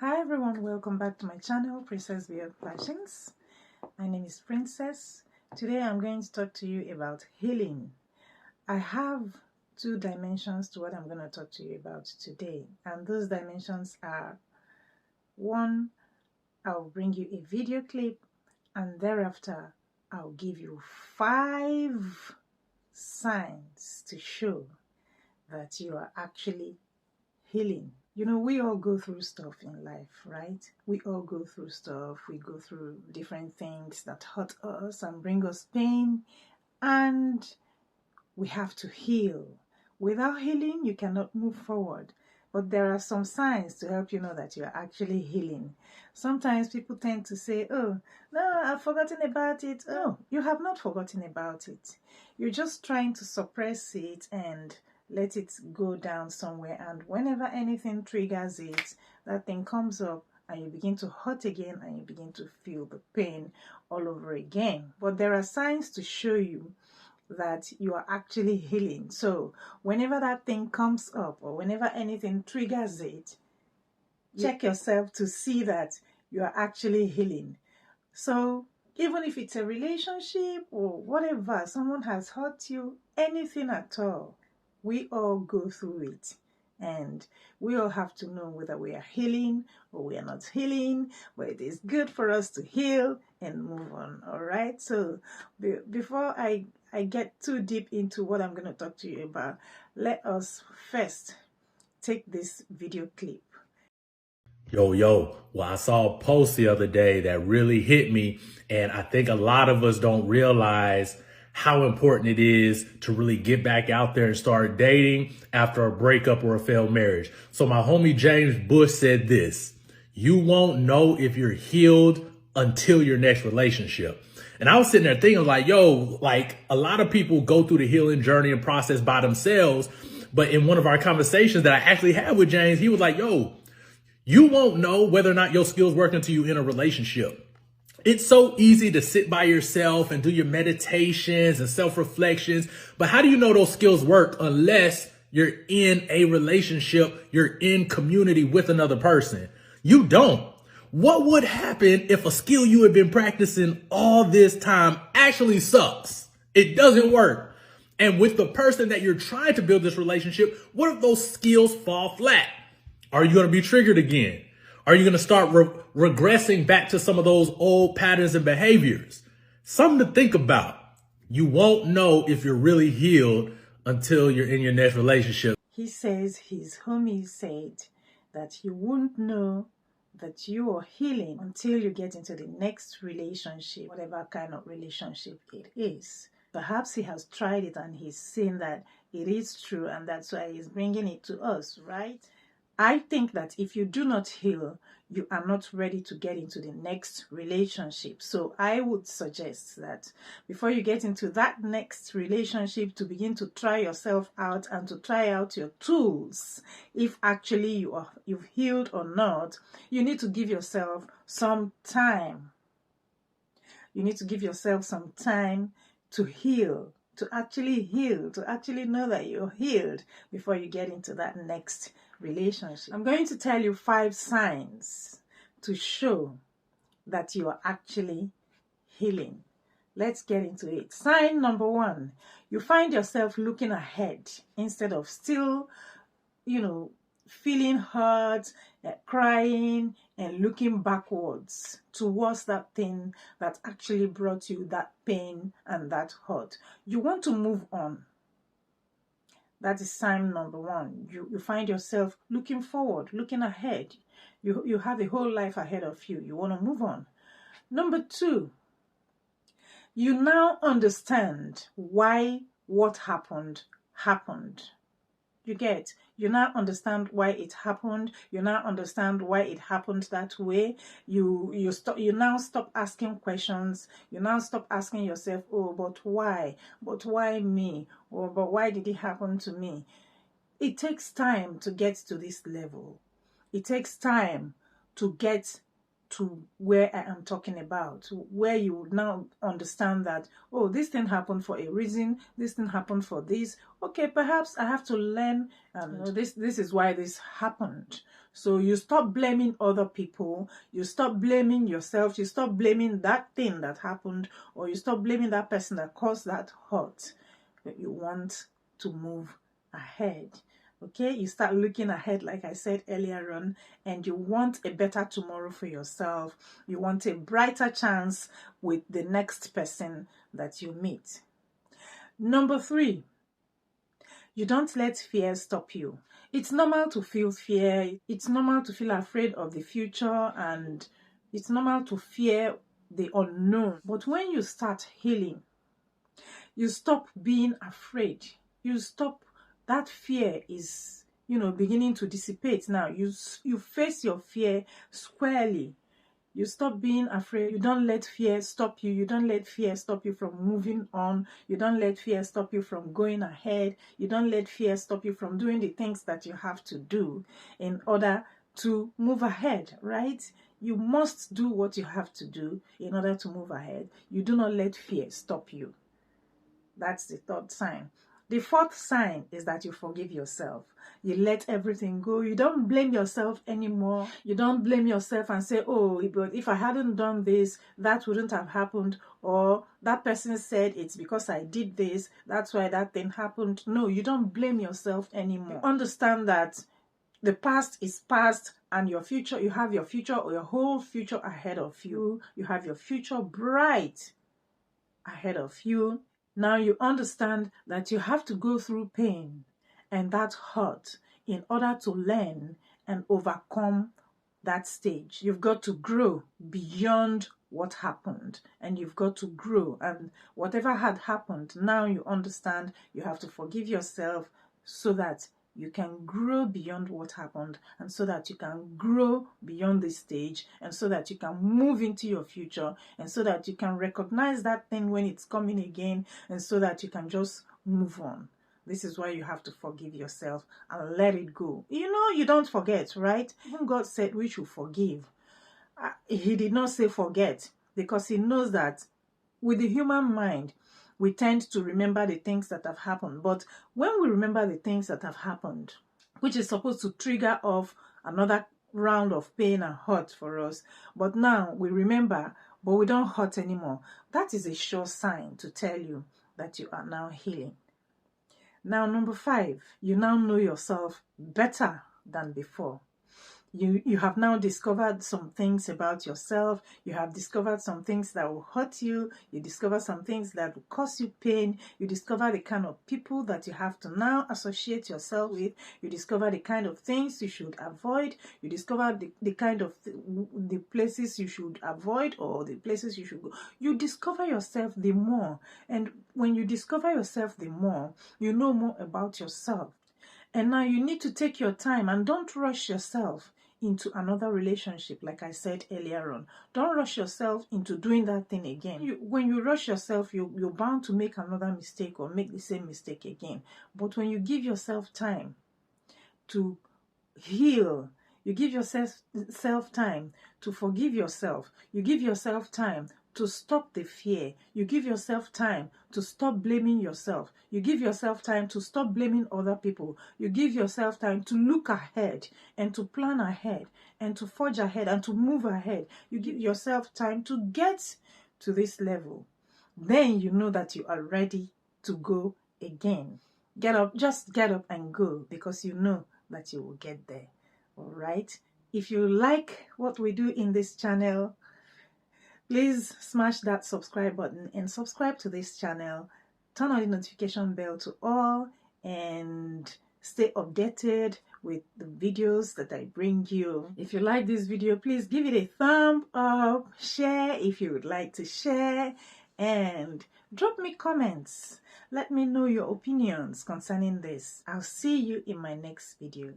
Hi everyone, welcome back to my channel, Princess Beyond Fashions. My name is Princess. Today I'm going to talk to you about healing. I have two dimensions to what I'm going to talk to you about today, and those dimensions are: one, I'll bring you a video clip, and thereafter I'll give you 5 signs to show that you are actually healing. You know, we all go through stuff in life, right? We all go through stuff. We go through different things that hurt us and bring us pain, and we have to heal. Without healing, you cannot move forward. But there are some signs to help you know that you are actually healing. Sometimes people tend to say, oh, no, I've forgotten about it. Oh, you have not forgotten about it. You're just trying to suppress it and let it go down somewhere, and whenever anything triggers it, that thing comes up and you begin to hurt again and you begin to feel the pain all over again. But there are signs to show you that you are actually healing. So whenever that thing comes up or whenever anything triggers it, check yourself to see that you are actually healing. So even if it's a relationship or whatever, someone has hurt you, anything at all, we all go through it, and we all have to know whether we are healing or we are not healing. But it is good for us to heal and move on. All right, so before I get too deep into what I'm going to talk to you about, let us first take this video clip. Yo, well, I saw a post the other day that really hit me. And I think a lot of us don't realize how important it is to really get back out there and start dating after a breakup or a failed marriage. So my homie James Bush said this: you won't know if you're healed until your next relationship. And I was sitting there thinking like, yo, like a lot of people go through the healing journey and process by themselves. But in one of our conversations that I actually had with James, he was like, yo, you won't know whether or not your skills work until you're in a relationship. It's so easy to sit by yourself and do your meditations and self-reflections. But how do you know those skills work unless you're in a relationship, you're in community with another person? You don't. What would happen if a skill you had been practicing all this time actually sucks? It doesn't work. And with the person that you're trying to build this relationship, what if those skills fall flat? Are you going to be triggered again? Are you going to start regressing back to some of those old patterns and behaviors? Something to think about. You won't know if you're really healed until you're in your next relationship. He says his homie said that you won't know that you are healing until you get into the next relationship, whatever kind of relationship it is. Perhaps he has tried it and he's seen that it is true, and that's why he's bringing it to us, right? I think that if you do not heal, you are not ready to get into the next relationship. So I would suggest that before you get into that next relationship, to begin to try yourself out and to try out your tools. If actually you've healed or not, you need to give yourself some time. You need to give yourself some time to heal, to actually know that you're healed before you get into that next relationship. I'm going to tell you 5 signs to show that you are actually healing. Let's get into it. Sign number 1, you find yourself looking ahead instead of still, feeling hurt, crying, and looking backwards towards that thing that actually brought you that pain and that hurt. You want to move on. That is sign number 1. You find yourself looking forward, looking ahead. You have a whole life ahead of you. You want to move on. Number 2, you now understand why what happened. You now understand why it happened. You now understand why it happened that way. You now stop asking questions. You now stop asking yourself, oh, but why? But why me? Or but why did it happen to me? It takes time to get to this level. It takes time to get to where I am talking about, where you would now understand that, oh, this thing happened for a reason, this thing happened for this. Okay, perhaps I have to learn, this is why this happened. So you stop blaming other people, you stop blaming yourself, you stop blaming that thing that happened, or you stop blaming that person that caused that hurt. You want to move ahead. Okay, you start looking ahead, like I said earlier on, and you want a better tomorrow for yourself. You want a brighter chance with the next person that you meet. Number 3, you don't let fear stop you. It's normal to feel fear. It's normal to feel afraid of the future, and it's normal to fear the unknown. But when you start healing, you stop being afraid. You stop, that fear is, beginning to dissipate now. You face your fear squarely. You stop being afraid. You don't let fear stop you. You don't let fear stop you from moving on. You don't let fear stop you from going ahead. You don't let fear stop you from doing the things that you have to do in order to move ahead, right? You must do what you have to do in order to move ahead. You do not let fear stop you. That's the 3rd sign. The 4th sign is that you forgive yourself. You let everything go. You don't blame yourself anymore. You don't blame yourself and say, oh, but if I hadn't done this, that wouldn't have happened. Or that person said it's because I did this, that's why that thing happened. No, you don't blame yourself anymore. You understand that the past is past, and your future, you have your future, or your whole future ahead of you. You have your future bright ahead of you. Now you understand that you have to go through pain and that hurt in order to learn and overcome that stage. You've got to grow beyond what happened, and you've got to grow. And whatever had happened, now you understand you have to forgive yourself so that you can grow beyond what happened, and so that you can grow beyond this stage, and so that you can move into your future, and so that you can recognize that thing when it's coming again, and so that you can just move on. This is why you have to forgive yourself and let it go. You don't forget, right? Even God said we should forgive. He did not say forget, because he knows that with the human mind, we tend to remember the things that have happened. But when we remember the things that have happened, which is supposed to trigger off another round of pain and hurt for us, but now we remember, but we don't hurt anymore, that is a sure sign to tell you that you are now healing. Now, number 5, you now know yourself better than before. You have now discovered some things about yourself. You have discovered some things that will hurt you. You discover some things that will cause you pain. You discover the kind of people that you have to now associate yourself with. You discover the kind of things you should avoid. You discover the kind of the places you should avoid, or the places you should go. You discover yourself the more. And when you discover yourself the more, you know more about yourself. And now you need to take your time, and don't rush yourself into another relationship. Like I said earlier on, don't rush yourself into doing that thing again. When you rush yourself, you're bound to make another mistake, or make the same mistake again. But when you give yourself time to heal, you give yourself time to forgive yourself, you give yourself time to stop the fear, you give yourself time to stop blaming yourself, you give yourself time to stop blaming other people, you give yourself time to look ahead and to plan ahead and to forge ahead and to move ahead. You give yourself time to get to this level. Then you know that you are ready to go again. Get up, just get up and go, because you know that you will get there. All right. If you like what we do in this channel, please smash that subscribe button and subscribe to this channel. Turn on the notification bell to all and stay updated with the videos that I bring you. If you like this video, please give it a thumb up, share if you would like to share, and drop me comments. Let me know your opinions concerning this. I'll see you in my next video.